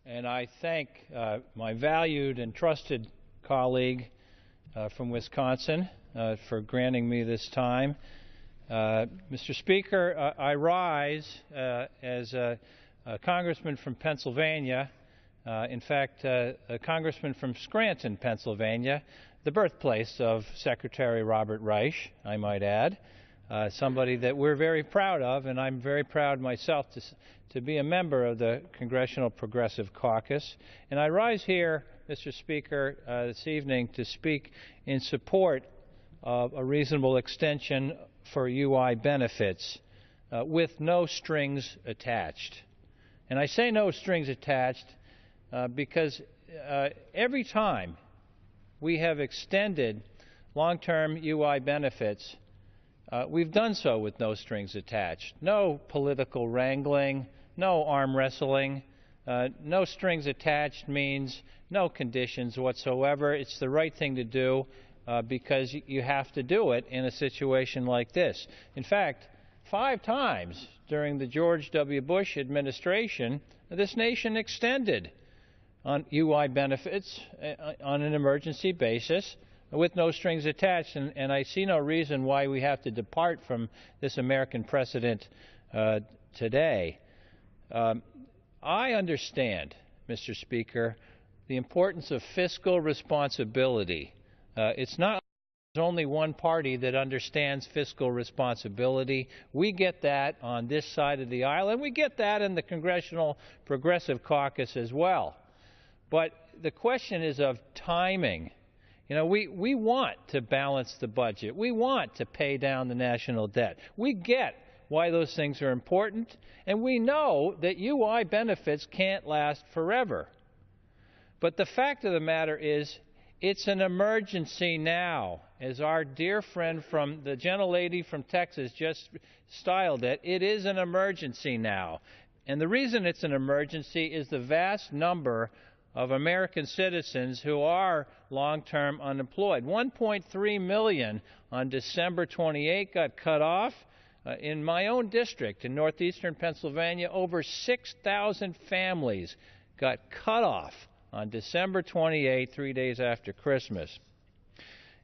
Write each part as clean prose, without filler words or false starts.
and I thank my valued and trusted colleague from Wisconsin for granting me this time. Mr. Speaker, I rise as a congressman from Pennsylvania, in fact, a congressman from Scranton, Pennsylvania, the birthplace of Secretary Robert Reich, I might add, somebody that we're very proud of, and I'm very proud myself to be a member of the Congressional Progressive Caucus. And I rise here, Mr. Speaker, this evening to speak in support of a reasonable extension for UI benefits with no strings attached. And I say no strings attached because every time we have extended long-term UI benefits, we've done so with no strings attached. No political wrangling, no arm wrestling. No strings attached means no conditions whatsoever. It's the right thing to do because you have to do it in a situation like this. In fact, 5 times during the George W. Bush administration, this nation extended on UI benefits on an emergency basis with no strings attached, and I see no reason why we have to depart from this American precedent today. I understand, Mr. Speaker, the importance of fiscal responsibility. It's not there's only one party that understands fiscal responsibility. We get that on this side of the aisle, and we get that in the Congressional Progressive Caucus as well. But the question is of timing. You know, we want to balance the budget. We want to pay down the national debt. We get why those things are important, and we know that UI benefits can't last forever. But the fact of the matter is, it's an emergency now. As our dear friend from the gentlelady from Texas just styled it, it is an emergency now. And the reason it's an emergency is the vast number of American citizens who are long-term unemployed. 1.3 million on December 28 got cut off. In my own district in northeastern Pennsylvania, over 6,000 families got cut off on December 28, 3 days after Christmas.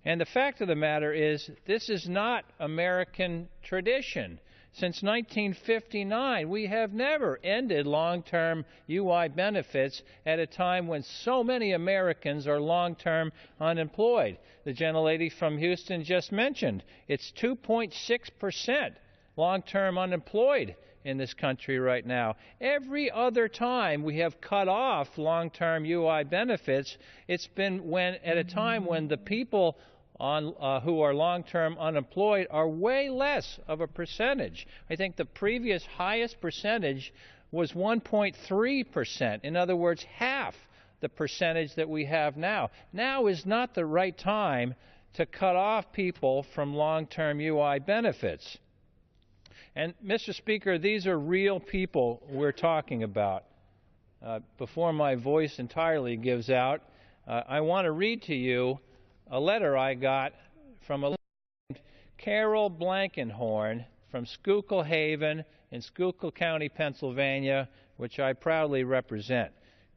And the fact of the matter is, this is not American tradition. Since 1959, we have never ended long-term UI benefits at a time when so many Americans are long-term unemployed. The gentlelady from Houston just mentioned it's 2.6% long-term unemployed in this country right now. Every other time we have cut off long-term UI benefits, it's been at a time when the people who are long-term unemployed are way less of a percentage. I think the previous highest percentage was 1.3%. In other words, half the percentage that we have now. Now is not the right time to cut off people from long-term UI benefits. And, Mr. Speaker, these are real people we're talking about. Before my voice entirely gives out, I want to read to you a letter I got from a lady named Carol Blankenhorn from Schuylkill Haven in Schuylkill County, Pennsylvania, which I proudly represent.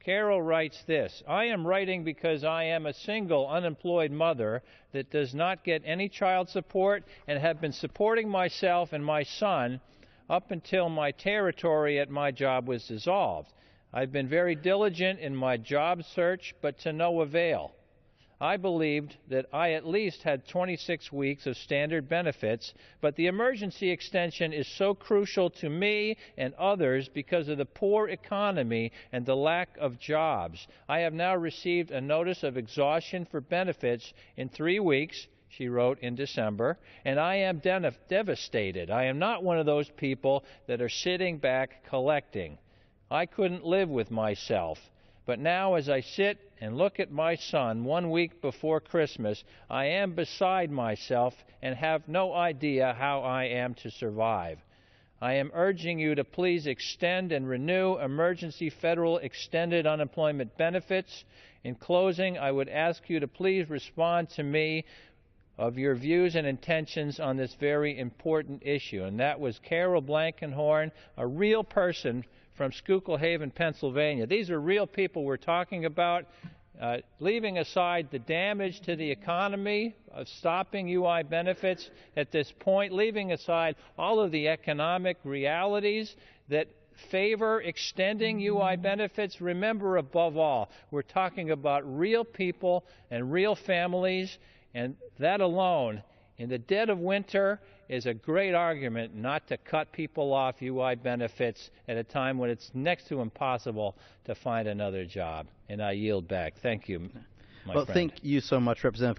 Carol writes this: I am writing because I am a single unemployed mother that does not get any child support and have been supporting myself and my son up until my territory at my job was dissolved. I've been very diligent in my job search, but to no avail. I believed that I at least had 26 weeks of standard benefits, but the emergency extension is so crucial to me and others because of the poor economy and the lack of jobs. I have now received a notice of exhaustion for benefits in 3 weeks, she wrote in December, and I am devastated. I am not one of those people that are sitting back collecting. I couldn't live with myself. But now, as I sit and look at my son 1 week before Christmas, I am beside myself and have no idea how I am to survive. I am urging you to please extend and renew emergency federal extended unemployment benefits. In closing, I would ask you to please respond to me of your views and intentions on this very important issue. And that was Carol Blankenhorn, a real person from Schuylkill Haven, Pennsylvania. These are real people we're talking about. Leaving aside the damage to the economy of stopping UI benefits at this point, leaving aside all of the economic realities that favor extending UI benefits, remember above all, we're talking about real people and real families, and that alone, in the dead of winter, is a great argument not to cut people off UI benefits at a time when it's next to impossible to find another job. And I yield back. Thank you, my friend. Well, thank you so much, Representative